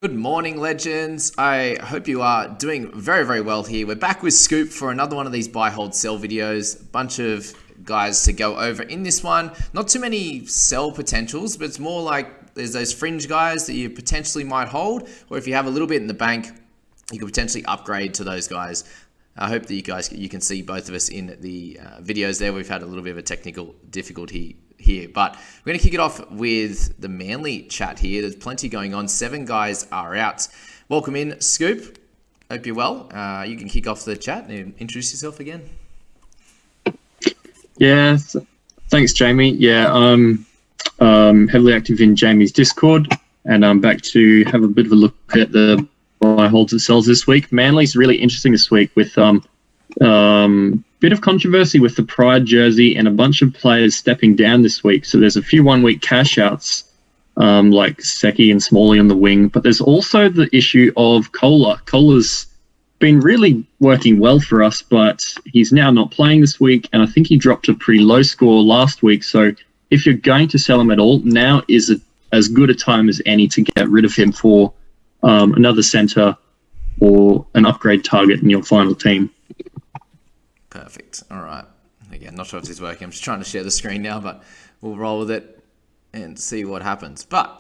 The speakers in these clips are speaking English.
Good morning, legends. I hope you are doing very, very well here. We're back with Scoop for another one of these buy, hold, sell videos. A bunch of guys to go over in this one. Not too many sell potentials, but it's more like there's those fringe guys that you potentially might hold, or if you have a little bit in the bank, you could potentially upgrade to those guys. I hope that you can see both of us in the videos there. We've had a little bit of a technical difficulty here, but we're going to kick it off with the Manly chat here. There's plenty going on. 7 guys are out. Welcome in, Scoop. Hope you're well. You can kick off the chat and introduce yourself again. Yeah, thanks, Jamie. Yeah, I'm heavily active in Jamie's Discord, and I'm back to have a bit of a look at the buy, holds, and sells this week. Manly's really interesting this week with bit of controversy with the Pride jersey and a bunch of players stepping down this week. So there's a few one-week cash outs like Seki and Smalley on the wing, but there's also the issue of Koula. Koula's been really working well for us, but he's now not playing this week, and I think he dropped a pretty low score last week. So if you're going to sell him at all, now is as good a time as any to get rid of him for another centre or an upgrade target in your final team. Perfect. All right. Again, not sure if this is working. I'm just trying to share the screen now, but we'll roll with it and see what happens. But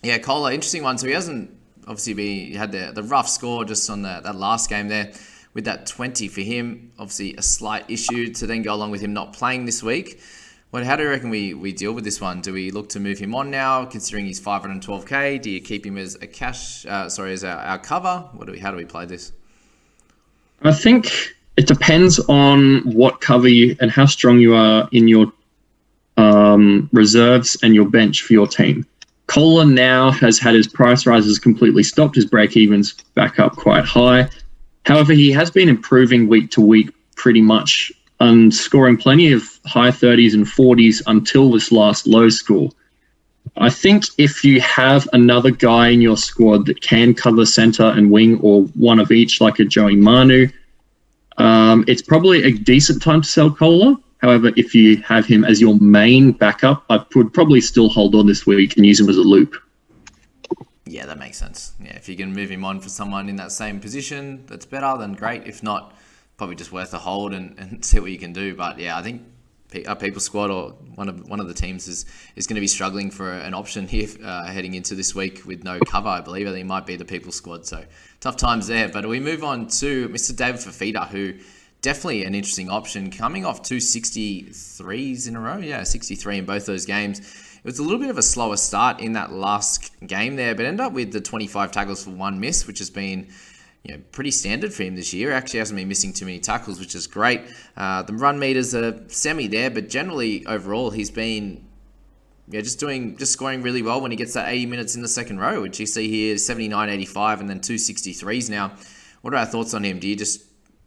yeah, Koula, interesting one. So he hasn't obviously had the rough score just on that last game there with that 20 for him. Obviously a slight issue to then go along with him not playing this week. How do you reckon we deal with this one? Do we look to move him on now, considering he's 512k? Do you keep him as a cash? As our cover? How do we play this? I think it depends on what cover you and how strong you are in your reserves and your bench for your team. Koula now has had his price rises completely stopped. His break-evens back up quite high. However, he has been improving week to week pretty much and scoring plenty of high 30s and 40s until this last low score. I think if you have another guy in your squad that can cover centre and wing or one of each, like a Joey Manu, it's probably a decent time to sell Koula. However, if you have him as your main backup, I would probably still hold on this week and use him as a loop. Yeah, that makes sense. Yeah, if you can move him on for someone in that same position, that's better, then great. If not, probably just worth a hold and see what you can do. But yeah, I think our people squad or one of the teams is going to be struggling for an option here heading into this week with no cover. I believe it might be the people squad. So tough times there. But we move on to Mr. David Fifita, who definitely an interesting option, coming off 2 63s in a row. Yeah, 63 in both those games. It was a little bit of a slower start in that last game there, but ended up with the 25 tackles for 1 miss, which has been pretty standard for him this year. Actually hasn't been missing too many tackles, which is great. The run meters are semi there, but generally overall he's been just scoring really well when he gets that 80 minutes in the second row, which you see here 79, 85, and then 2 63s now. What are our thoughts on him? Do you just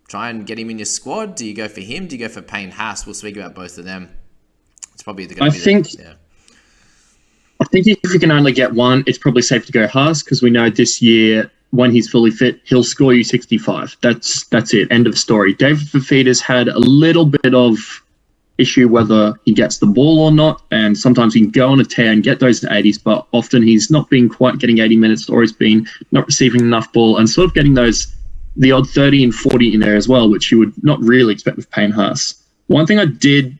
try and get him in your squad? Do you go for him? Do you go for Payne, Haas? We'll speak about both of them. It's probably going to be I think if you can only get one, it's probably safe to go Haas, because we know this year, when he's fully fit, he'll score you 65. That's it. End of story. David Fifita's had a little bit of issue whether he gets the ball or not, and sometimes he can go on a tear and get those 80s, but often he's not been quite getting 80 minutes, or he's been not receiving enough ball and sort of getting the odd 30 and 40 in there as well, which you would not really expect with Payne Haas. One thing I did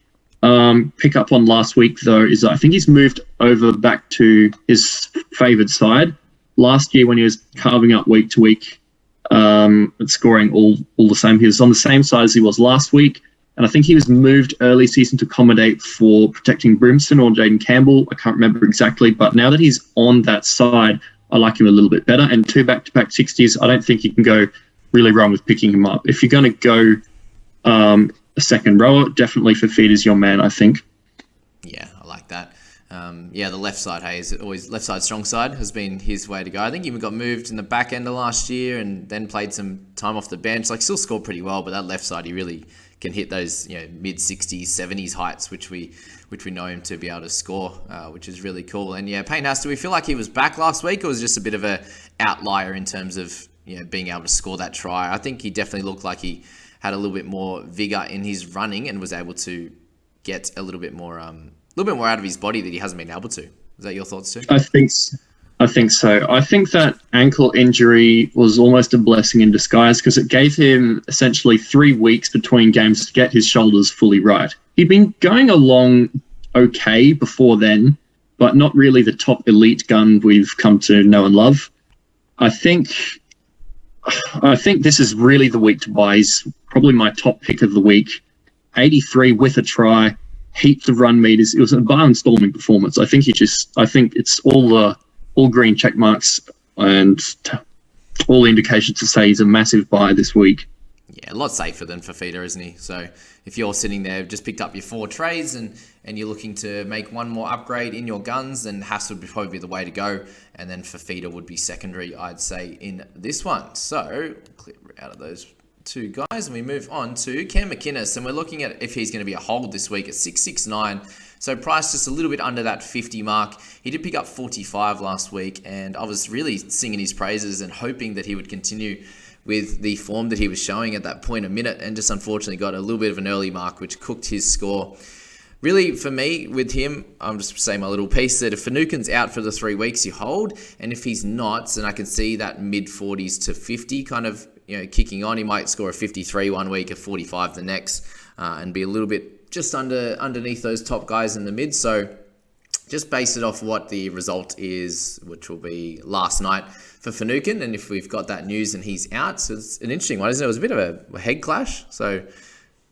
pick up on last week, though, is I think he's moved over back to his favoured side. Last year, when he was carving up week to week and scoring all the same, he was on the same side as he was last week. And I think he was moved early season to accommodate for protecting Brimson or Jaden Campbell. I can't remember exactly. But now that he's on that side, I like him a little bit better. And 2 back-to-back 60s, I don't think you can go really wrong with picking him up. If you're going to go a second rower, definitely Fifita's your man, I think. Yeah, I like that. The left side, is always left side, strong side has been his way to go. I think he even got moved in the back end of last year and then played some time off the bench. Still scored pretty well, but that left side, he really can hit those mid 60s, 70s heights, which we know him to be able to score, which is really cool. And yeah, Payne Haas, do we feel like he was back last week, or was just a bit of a outlier in terms of being able to score that try? I think he definitely looked like he had a little bit more vigor in his running and was able to get a little bit more out of his body that he hasn't been able to. Is that your thoughts too? I I think so. I think that ankle injury was almost a blessing in disguise because it gave him essentially 3 weeks between games to get his shoulders fully right. He'd been going along okay before then, but not really the top elite gun we've come to know and love. I think this is really the week to buy. He's probably my top pick of the week. 83 with a try, heaps of run meters. It was a barnstorming performance. I think it's all green check marks and all indications to say he's a massive buy this week. Yeah, a lot safer than Fifita, isn't he? So if you're sitting there, just picked up your 4 trades and you're looking to make one more upgrade in your guns, then Haas would probably be the way to go. And then Fifita would be secondary, I'd say, in this one. So clear out of those 2 guys and we move on to Cam McInnes. And we're looking at if he's going to be a hold this week at 669. So price just a little bit under that 50 mark. He did pick up 45 last week, and I was really singing his praises and hoping that he would continue with the form that he was showing at that point a minute, and just unfortunately got a little bit of an early mark, which cooked his score. Really, for me, with him, I'm just saying my little piece that if Finucane's out for the 3 weeks, you hold, and if he's not, then I can see that mid-40s to 50 kind of kicking on. He might score a 53 one week, a 45 the next, and be a little bit just underneath those top guys in the mid. So just base it off what the result is, which will be last night for Finucane. And if we've got that news and he's out, so it's an interesting one, isn't it? It was a bit of a head clash. So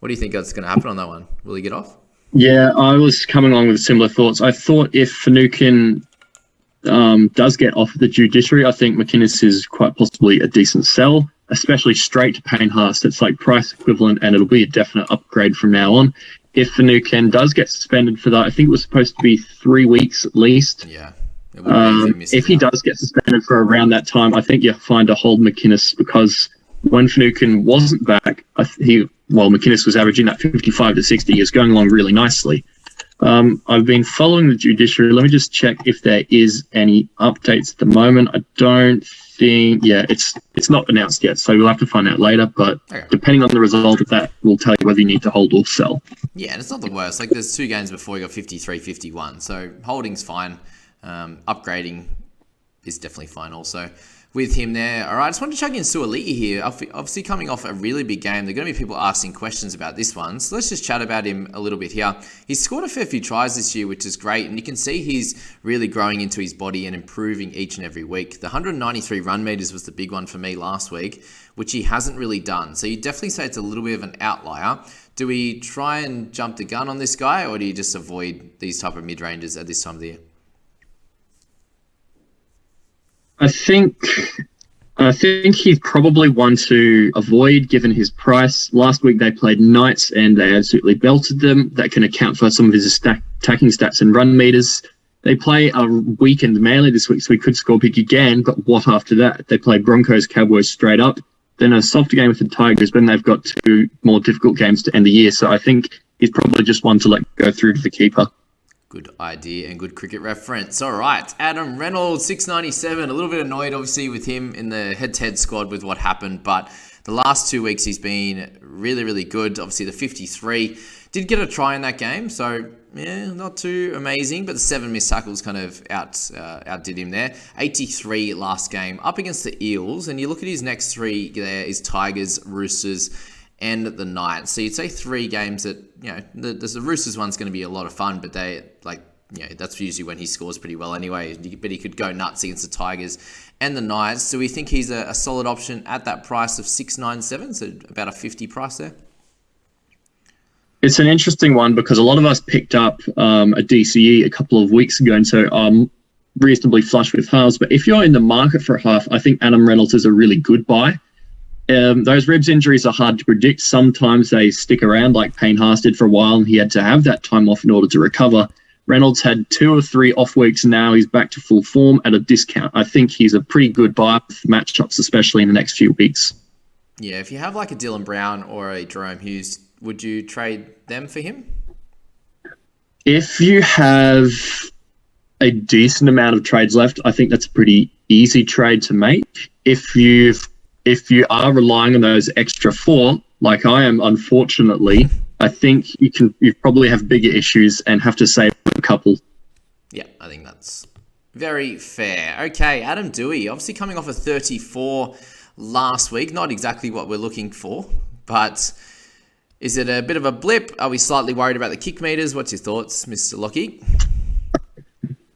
what do you think is going to happen on that one? Will he get off? Yeah, I was coming along with similar thoughts. I thought if Finucane does get off the judiciary, I think McInnes is quite possibly a decent sell, especially straight to Payne Haas. It's like price equivalent, and it'll be a definite upgrade from now on. If Finucane does get suspended for that, I think it was supposed to be 3 weeks at least. Yeah. If he does get suspended for around that time, I think you find a hold McInnes, because when Finucane wasn't back, McInnes was averaging that 55 to 60. He was going along really nicely. I've been following the judiciary. Let me just check if there is any updates at the moment. I don't think, it's not announced yet, so we'll have to find out later. But depending on the result of that, we'll tell you whether you need to hold or sell. Yeah, and it's not the worst. Like, there's 2 games before you got 53, 51. So holding's fine. Upgrading is definitely fine also with him there. All right, I just wanted to check in Sualii here. Obviously coming off a really big game. There are going to be people asking questions about this one. So let's just chat about him a little bit here. He's scored a fair few tries this year, which is great. And you can see he's really growing into his body and improving each and every week. The 193 run meters was the big one for me last week, which he hasn't really done. So you definitely say it's a little bit of an outlier. Do we try and jump the gun on this guy, or do you just avoid these type of mid-ranges at this time of the year? I think he's probably one to avoid given his price. Last week they played Knights and they absolutely belted them. That can account for some of his attacking stats and run meters. They play a weakened Manly this week, so we could score big again, but what after that? They play Broncos, Cowboys straight up. Then a softer game with the Tigers, but then they've got 2 more difficult games to end the year. So I think he's probably just one to let go through to the keeper. Good idea and good cricket reference. All right, Adam Reynolds, 697. A little bit annoyed, obviously, with him in the head-to-head squad with what happened, but the last 2 weeks he's been really, really good. Obviously, the 53 did get a try in that game, so yeah, not too amazing, but the 7 missed tackles kind of outdid him there. 83 last game up against the Eels, and you look at his next 3 there is Tigers, Roosters, and the Knights. So you'd say 3 games that, the Roosters one's going to be a lot of fun, but that's usually when he scores pretty well anyway. But he could go nuts against the Tigers and the Knights. So we think he's a solid option at that price of 697, so about a 50 price there. It's an interesting one because a lot of us picked up a DCE a couple of weeks ago, and so I'm reasonably flush with halves. But if you're in the market for a half, I think Adam Reynolds is a really good buy. Those ribs injuries are hard to predict. Sometimes they stick around, like Payne Haas did for a while, and he had to have that time off in order to recover. Reynolds had 2 or 3 off weeks, and now he's back to full form at a discount. I think he's a pretty good buy with matchups, especially in the next few weeks. Yeah, if you have like a Dylan Brown or a Jerome Hughes, would you trade them for him? If you have a decent amount of trades left, I think that's a pretty easy trade to make. If you are relying on those extra 4, like I am, unfortunately, I think you probably have bigger issues and have to save a couple. Yeah, I think that's Very fair. Okay, Adam Doueihi, obviously coming off a 34 last week. Not exactly what we're looking for, but is it a bit of a blip? Are we slightly worried about the kick meters? What's your thoughts, Mr. Lockie?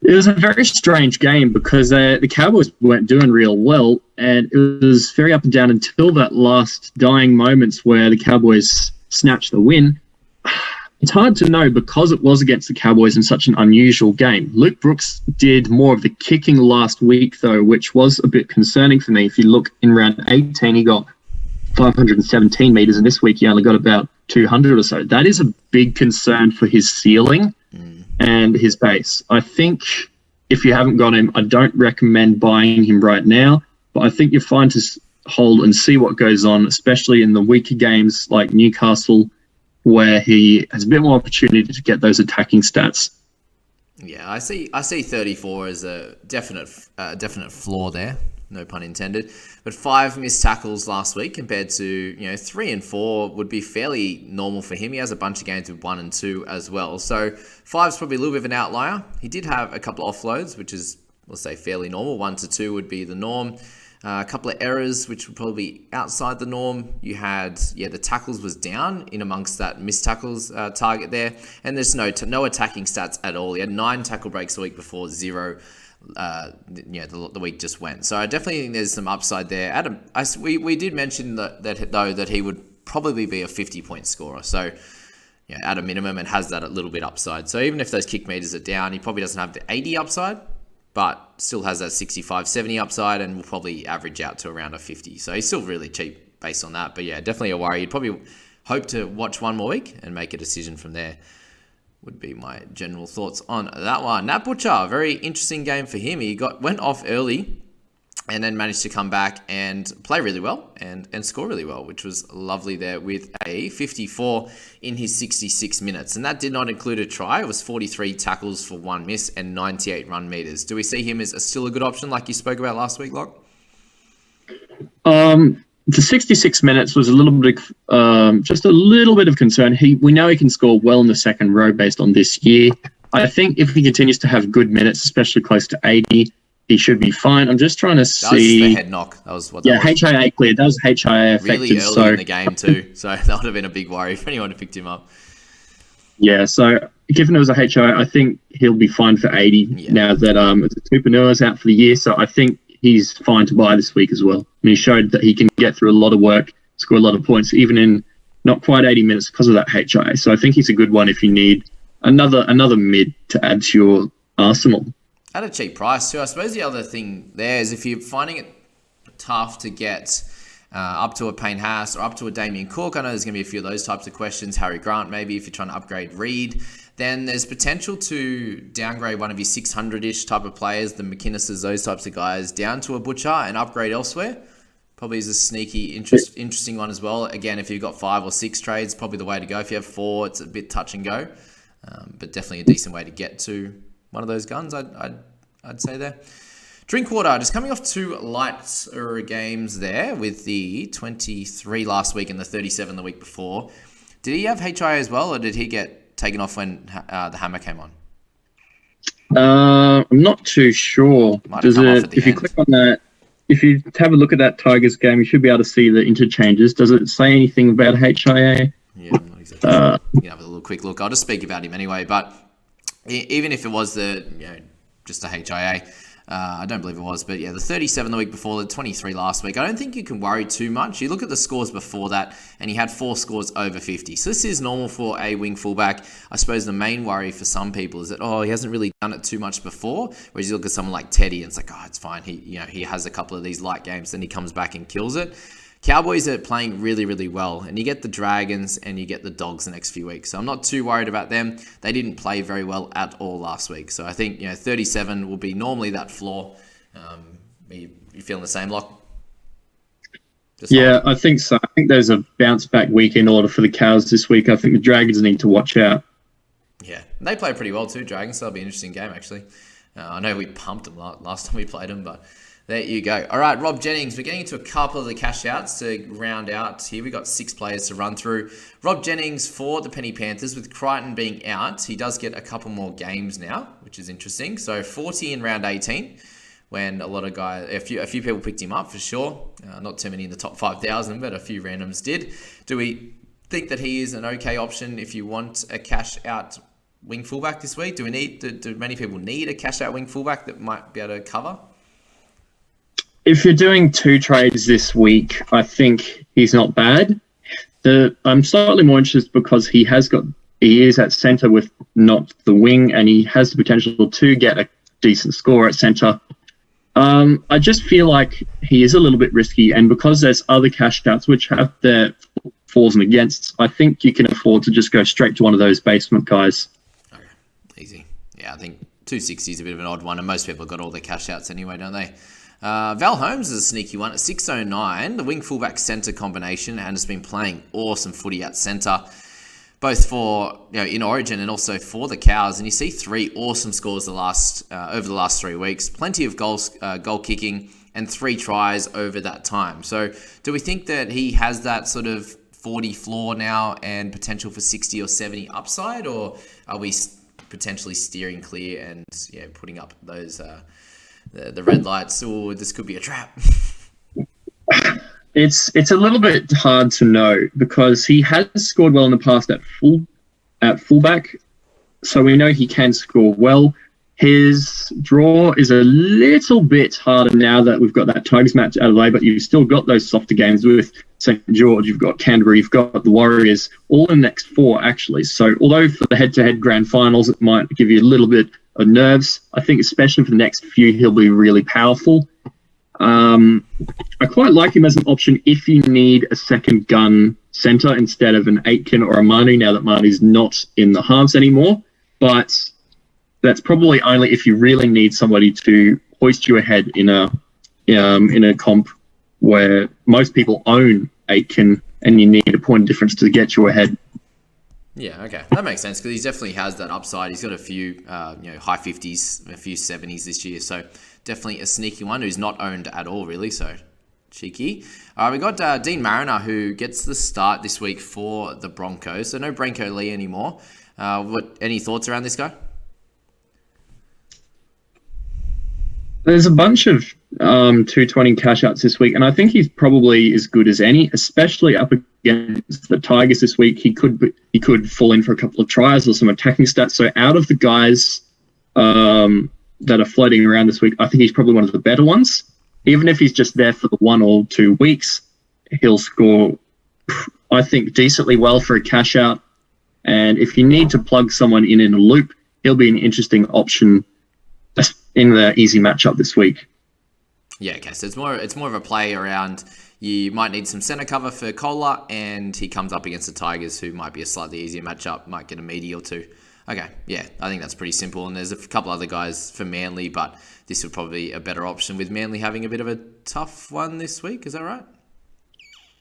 It was a very strange game because the Cowboys weren't doing real well, and it was very up and down until that last dying moments where the Cowboys snatched the win. It's hard to know because it was against the Cowboys in such an unusual game. Luke Brooks did more of the kicking last week, though, which was a bit concerning for me. If you look in round 18, he got 517 meters, and this week he only got about 200 or so. That is a big concern for his ceiling and his base. I think if you haven't got him, I don't recommend buying him right now, but I think you're fine to hold and see what goes on, especially in the weaker games like Newcastle, where he has a bit more opportunity to get those attacking stats. Yeah, I see 34 as a definite flaw there, no pun intended. But 5 missed tackles last week compared to 3 and 4 would be fairly normal for him. He has a bunch of games with 1 and 2 as well. So 5's probably a little bit of an outlier. He did have a couple of offloads, which is, let's say, fairly normal. 1 to 2 would be the norm. A couple of errors, which would probably be outside the norm. You had, the tackles was down in amongst that missed tackles target there. And there's no attacking stats at all. He had 9 tackle breaks a week before, 0 the week just went. So I definitely think there's some upside there. Adam, we did mention that he would probably be a 50-point scorer. So at a minimum, it has that a little bit upside. So even if those kick meters are down, he probably doesn't have the 80 upside, but still has that 65, 70 upside, and will probably average out to around a 50. So he's still really cheap based on that. But yeah, definitely a worry. You'd probably hope to watch one more week and make a decision from there. Would be my general thoughts on that one. Nat Butcher, very interesting game for him. He went off early and then managed to come back and play really well and score really well, which was lovely there with a 54 in his 66 minutes. And that did not include a try. It was 43 tackles for 1 miss and 98 run meters. Do we see him as still a good option like you spoke about last week, Locke? The 66 minutes was a little bit, just a little bit of concern. We know he can score well in the second row based on this year. I think if he continues to have good minutes, especially close to 80, he should be fine. I'm just trying to see. That was the head knock. That was what. Yeah, HIA cleared. That was HIA affected. Really early in the game too, so that would have been a big worry for anyone who picked him up. Yeah, so given it was a HIA, I think he'll be fine for 80 now that Tupanua's out for the year. So I think he's fine to buy this week as well. And he showed that he can get through a lot of work, score a lot of points, even in not quite 80 minutes because of that HIA. So I think he's a good one if you need another mid to add to your arsenal. At a cheap price too. I suppose the other thing there is if you're finding it tough to get up to a Payne Haas or up to a Damien Cook, I know there's going to be a few of those types of questions. Harry Grant, maybe, if you're trying to upgrade Reed, then there's potential to downgrade one of your 600-ish type of players, the McInneses, those types of guys, down to a Butcher and upgrade elsewhere. Probably is a sneaky, interesting one as well. Again, if you've got 5 or 6 trades, probably the way to go. If you have 4, it's a bit touch and go, but definitely a decent way to get to one of those guns, I'd say there. Drinkwater, just coming off 2 lighter games there with the 23 last week and the 37 the week before. Did he have HIA as well, or did he get taken off when the hammer came on? I'm not too sure. If you click on that, if you have a look at that Tigers game, you should be able to see the interchanges. Does it say anything about HIA? Yeah, I'm not exactly sure. You can have a little quick look. I'll just speak about him anyway, but even if it was just a HIA, I don't believe it was, but the 37 the week before, the 23 last week. I don't think you can worry too much. You look at the scores before that, and he had 4 scores over 50. So this is normal for a wing fullback. I suppose the main worry for some people is that, he hasn't really done it too much before. Whereas you look at someone like Teddy, and it's like, it's fine. He has a couple of these light games, then he comes back and kills it. Cowboys are playing really, really well, and you get the Dragons and you get the Dogs the next few weeks. So I'm not too worried about them. They didn't play very well at all last week. So I think 37 will be normally that floor. You feeling the same, Lock? I think so. I think there's a bounce back week in order for the Cows this week. I think the Dragons need to watch out. Yeah, they play pretty well too, Dragons. So that'll be an interesting game actually. I know we pumped them last time we played them, but There you go. All right, Rob Jennings, we're getting into a couple of the cash outs to round out here. We've got 6 players to run through. Rob Jennings for the Penny Panthers, with Crichton being out. He does get a couple more games now, which is interesting. So 40 in round 18, when a lot of guys, a few people picked him up for sure. Not too many in the top 5,000, but a few randoms did. Do we think that he is an okay option if you want a cash out wing fullback this week? Do many people need a cash out wing fullback that might be able to cover? If you're doing 2 trades this week, I think he's not bad. I'm slightly more interested because he is at centre with not the wing, and he has the potential to get a decent score at centre. I just feel like he is a little bit risky, and because there's other cash outs which have their fors and againsts, I think you can afford to just go straight to one of those basement guys. Okay, easy. Yeah, I think 260 is a bit of an odd one, and most people have got all their cash outs anyway, don't they? Val Holmes is a sneaky one at 609, the wing fullback centre combination, and has been playing awesome footy at centre, both for in Origin and also for the Cows. And you see 3 awesome scores over the last 3 weeks, plenty of goal kicking, and 3 tries over that time. So do we think that he has that sort of 40 floor now and potential for 60 or 70 upside, or are we potentially steering clear and putting up those the red lights, or this could be a trap? It's a little bit hard to know because he has scored well in the past at fullback, so we know he can score well. His draw is a little bit harder now that we've got that Tigers match out of the way, but you've still got those softer games with St. George, you've got Canterbury, you've got the Warriors, all in the next 4 actually. So although for the head-to-head grand finals it might give you a little bit of nerves, I think especially for the next few he'll be really powerful. I quite like him as an option if you need a second gun centre instead of an Aitken or a Manu, now that Manu's not in the halves anymore. But that's probably only if you really need somebody to hoist you ahead in a comp where most people own Aitken and you need a point difference to get you ahead. Yeah, okay. That makes sense because he definitely has that upside. He's got a few high 50s, a few 70s this year. So definitely a sneaky one who's not owned at all, really. So cheeky. All right, we got Dean Mariner, who gets the start this week for the Broncos. So no Branko Lee anymore. Any thoughts around this guy? There's a bunch of 220 cash outs this week, and I think he's probably as good as any, especially up against the Tigers this week. He could fall in for a couple of tries or some attacking stats. So out of the guys that are floating around this week, I think he's probably one of the better ones. Even if he's just there for the 1 or 2 weeks, he'll score, I think, decently well for a cash out. And if you need to plug someone in a loop, he'll be an interesting option in the easy matchup this week. Yeah, okay. So it's more of a play around you might need some centre cover for Koula, and he comes up against the Tigers, who might be a slightly easier matchup, might get a meaty or 2. Okay, yeah, I think that's pretty simple. And there's a couple other guys for Manly, but this would probably be a better option with Manly having a bit of a tough one this week. Is that right?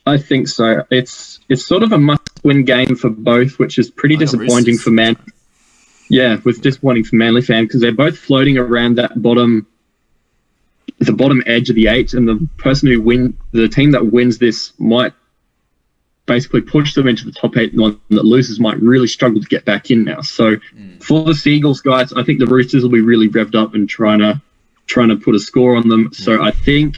I think so. It's sort of a must-win game for both, which is pretty disappointing for Manly. Yeah, with disappointing for Manly fan because they're both floating around the bottom edge of the 8, and the team that wins this might basically push them into the top 8, and the one that loses might really struggle to get back in now. So for the Seagulls guys, I think the Roosters will be really revved up and trying to put a score on them. So I think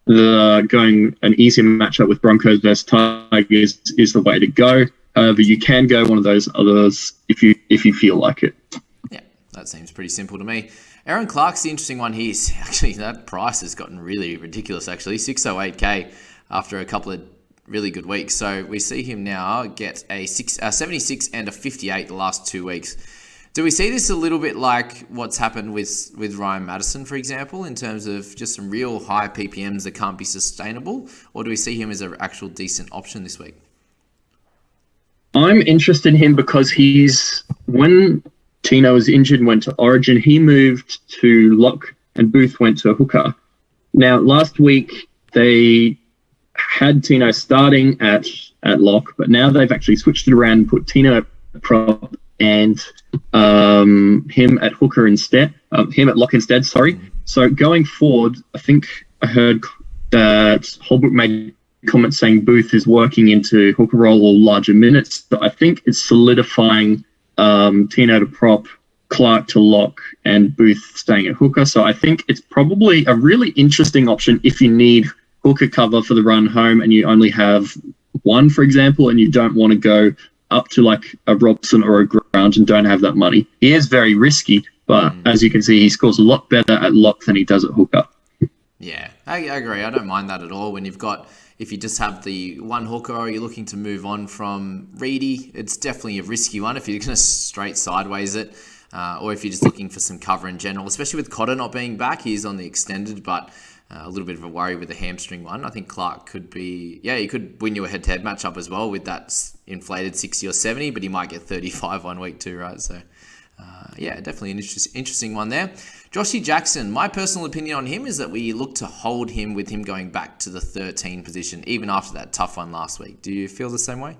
going an easier matchup with Broncos versus Tigers is the way to go. However, you can go one of those others if you feel like it. Yeah, that seems pretty simple to me. Aaron Clark's the interesting one here. Actually, that price has gotten really ridiculous, actually. 608K after a couple of really good weeks. So we see him now get a 76 and a 58 the last 2 weeks. Do we see this a little bit like what's happened with Ryan Matterson, for example, in terms of just some real high PPMs that can't be sustainable? Or do we see him as an actual decent option this week? I'm interested in him because when Tino was injured and went to Origin, he moved to lock and Booth went to hooker. Now, last week, they had Tino starting at lock, but now they've actually switched it around and put Tino at prop and him at hooker instead, him at lock instead, sorry. So going forward, I think I heard that Holbrook made comments saying Booth is working into hooker role or larger minutes. So I think it's solidifying Tino to prop, Clark to lock, and Booth staying at hooker. So I think it's probably a really interesting option if you need hooker cover for the run home and you only have one, for example, and you don't want to go up to like a Robson or a Grant and don't have that money. He is very risky, but as you can see, he scores a lot better at lock than he does at hooker. Yeah, I agree. I don't mind that at all. When if you just have the one hooker or you're looking to move on from Reedy, it's definitely a risky one if you're going to straight sideways it, or if you're just looking for some cover in general, especially with Cotter not being back. He's on the extended, but a little bit of a worry with the hamstring one. I think Clark could be, he could win you a head-to-head matchup as well with that inflated 60 or 70, but he might get 35 one week too, right? So, definitely an interesting one there. Joshy Jackson, my personal opinion on him is that we look to hold him with him going back to the 13 position, even after that tough one last week. Do you feel the same way?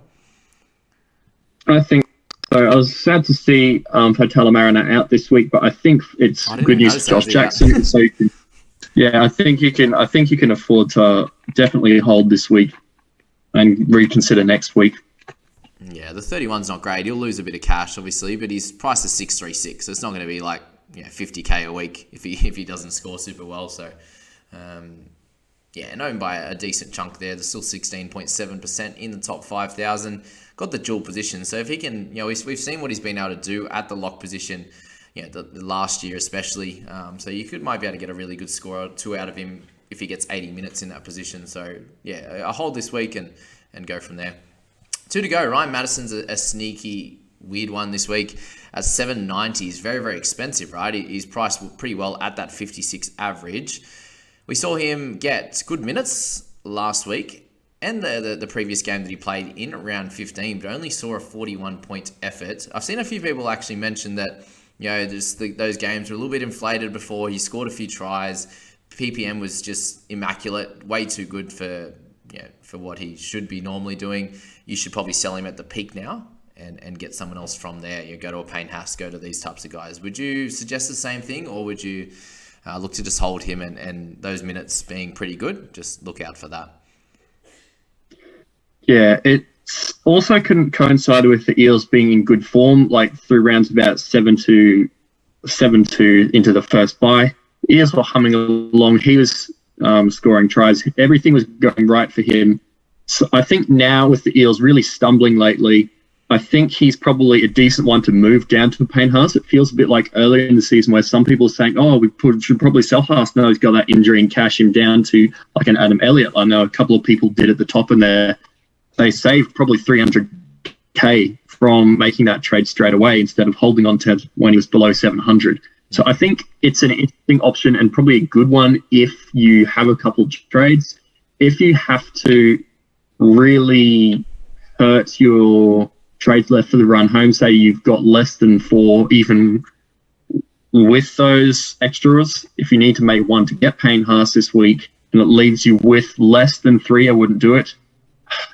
I think so. I was sad to see Fatala Mariner out this week, but I think it's good news for Josh Jackson. So I think you can afford to definitely hold this week and reconsider next week. Yeah, the 31's not great. He'll lose a bit of cash, obviously, but his price is 636, so it's not going to be like 50k a week if he doesn't score super well. So, and owned by a decent chunk there. There's still 16.7% in the top 5,000. Got the dual position, so if he can, we've seen what he's been able to do at the lock position, the last year especially. So might be able to get a really good score or two out of him if he gets 80 minutes in that position. So I'll hold this week and go from there. 2 to go. Ryan Matterson's a sneaky weird one this week at 790. He's very, very expensive, right? He's priced pretty well at that 56 average. We saw him get good minutes last week and the previous game that he played in around 15, but only saw a 41-point effort. I've seen a few people actually mention that, those games were a little bit inflated before. He scored a few tries. PPM was just immaculate, way too good for what he should be normally doing. You should probably sell him at the peak now and get someone else from there. You go to a Payne Haas, go to these types of guys. Would you suggest the same thing, or would you look to just hold him and those minutes being pretty good? Just look out for that. Yeah, it's also couldn't coincide with the Eels being in good form, like through rounds about 7-2 into the first bye. Eels were humming along. He was scoring tries. Everything was going right for him. So I think now with the Eels really stumbling lately, I think he's probably a decent one to move down to Payne Haas. It feels a bit like earlier in the season where some people are saying, we should probably sell Haas. No, he's got that injury and cash him down to like an Adam Elliott. I know a couple of people did at the top in there. They saved probably 300k from making that trade straight away instead of holding on to when he was below 700. So I think it's an interesting option and probably a good one if you have a couple of trades. If you have to really hurt your trades left for the run home, say you've got less than 4 even with those extras, if you need to make one to get Payne Haas this week and it leaves you with less than 3, I wouldn't do it.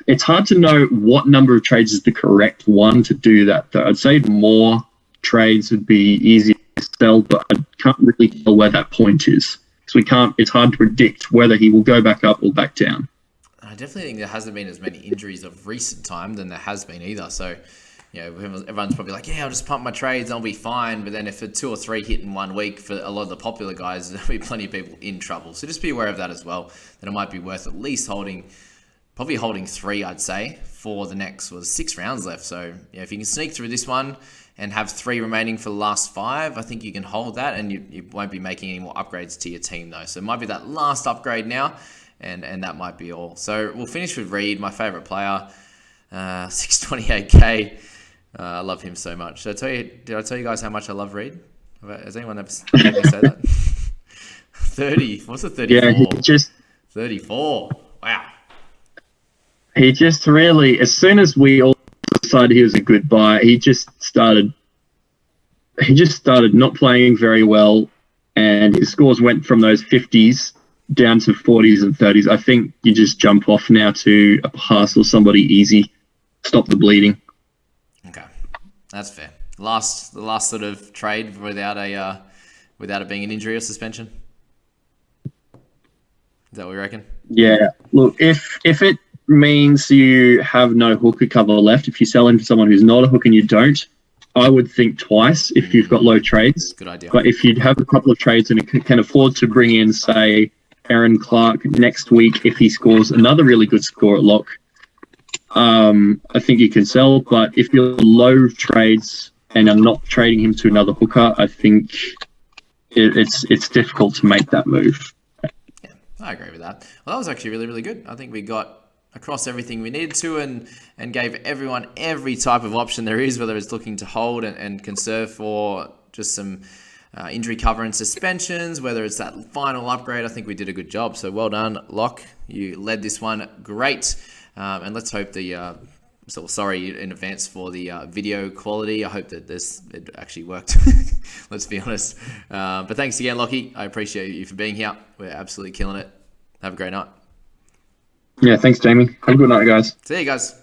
It's hard to know what number of trades is the correct one to do that, though. I'd say more trades would be easier to sell, but I can't really tell where that point is. Because it's hard to predict whether he will go back up or back down. I definitely think there hasn't been as many injuries of recent time than there has been either. So, everyone's probably like, I'll just pump my trades, I'll be fine. But then if 2 or 3 hit in 1 week for a lot of the popular guys, there'll be plenty of people in trouble. So just be aware of that as well. That it might be worth at least holding 3, I'd say, for the next 6 rounds left. So, if you can sneak through this one and have 3 remaining for the last 5, I think you can hold that, and you won't be making any more upgrades to your team though. So it might be that last upgrade now. And that might be all. So we'll finish with Reed, my favourite player, 628k. I love him so much. Did I tell you guys how much I love Reed? Has anyone ever heard me say that? 30. What's the 34? Yeah, 34. Wow. He just really, as soon as we all decided he was a good buy, he just started not playing very well, and his scores went from those 50s down to 40s and 30s. I think you just jump off now to a Haas or somebody easy. Stop the bleeding. Okay, that's fair. The last sort of trade without it being an injury or suspension. that what you reckon? Yeah. Look, if it means you have no hooker cover left, if you sell him to someone who's not a hook and you don't, I would think twice if you've got low trades. Good idea. But if you have a couple of trades and can afford to bring in, say, Aaron Clark next week, if he scores another really good score at lock, I think you can sell. But if you're low trades and are not trading him to another hooker, I think it's difficult to make that move. Yeah, I agree with that. Well, that was actually really, really good. I think we got across everything we needed to and gave everyone every type of option there is, whether it's looking to hold and conserve for just some injury cover and suspensions, whether it's that final upgrade. I think we did a good job. So well done, Locke. You led this one great. And let's hope sorry in advance for the video quality. I hope that it actually worked. Let's be honest. But thanks again, Lockie. I appreciate you for being here. We're absolutely killing it. Have a great night. Yeah, thanks, Jamie. Have a good night, guys. See you guys.